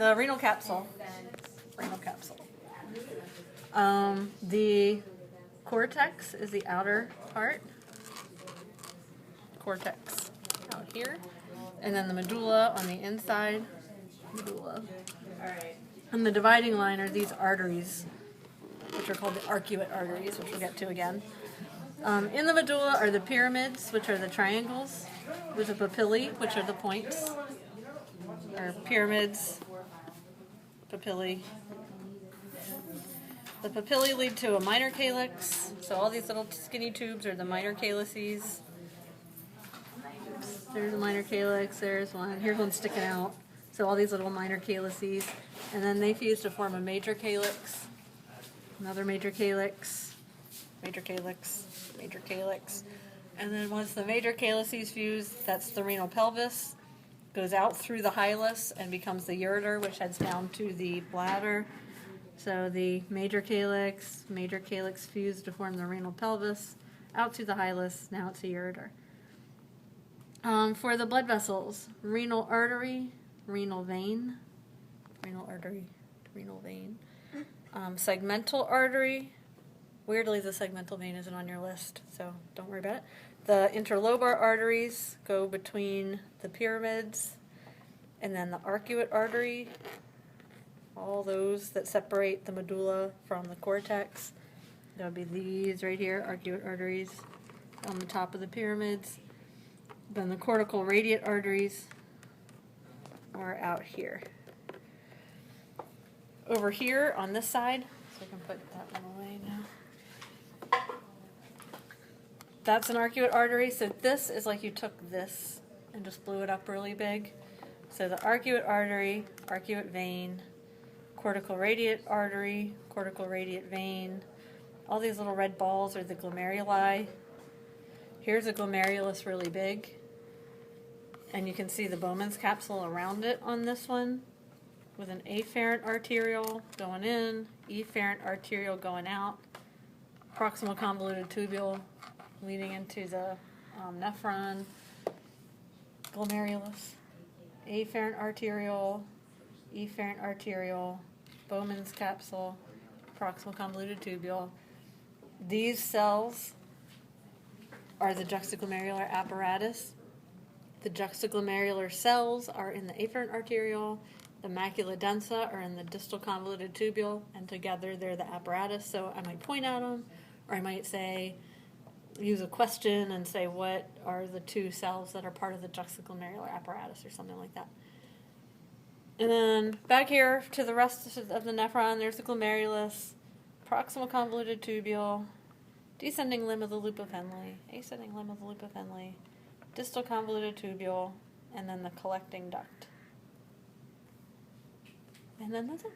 The renal capsule. Renal capsule. The cortex is the outer part. Cortex out here. And then the medulla on the inside. Medulla. And the dividing line are these arteries, which are called the arcuate arteries, which we'll get to again. In the medulla are the pyramids, which are the triangles, with the papillae, which are the points, or pyramids, papillae. The papillae lead to a minor calyx, so all these little skinny tubes are the minor calyces. There's a minor calyx, there's one, here's one sticking out. So all these little minor calyces, and then they fuse to form a major calyx, another major calyx, major calyx, major calyx. And then once the major calyces fuse, that's the renal pelvis, goes out through the hilus and becomes the ureter, which heads down to the bladder. So the major calyx fused to form the renal pelvis, out to the hilus, now it's the ureter. For the blood vessels, renal artery, renal vein, renal artery, renal vein, segmental artery. Weirdly, the segmental vein isn't on your list, so don't worry about it. The interlobar arteries go between the pyramids, and then the arcuate artery, all those that separate the medulla from the cortex. That would be these right here, arcuate arteries on the top of the pyramids. Then the cortical radiate arteries are out here. Over here on this side, so I can put that one away now. That's an arcuate artery, so this is like you took this and just blew it up really big. So the arcuate artery, arcuate vein, cortical radiate artery, cortical radiate vein. All these little red balls are the glomeruli. Here's a glomerulus really big. And you can see the Bowman's capsule around it on this one, with an afferent arteriole going in, efferent arteriole going out, proximal convoluted tubule leading into the nephron, glomerulus, afferent arteriole, efferent arteriole, Bowman's capsule, proximal convoluted tubule. These cells are the juxtaglomerular apparatus. The juxtaglomerular cells are in the afferent arteriole. The macula densa are in the distal convoluted tubule, and together they're the apparatus. So I might point at them, or I might say, use a question and say, what are the two cells that are part of the juxtaglomerular apparatus, or something like that. And then back here to the rest of the nephron, there's the glomerulus, proximal convoluted tubule, descending limb of the loop of Henle, ascending limb of the loop of Henle, distal convoluted tubule, and then the collecting duct. And then that's it.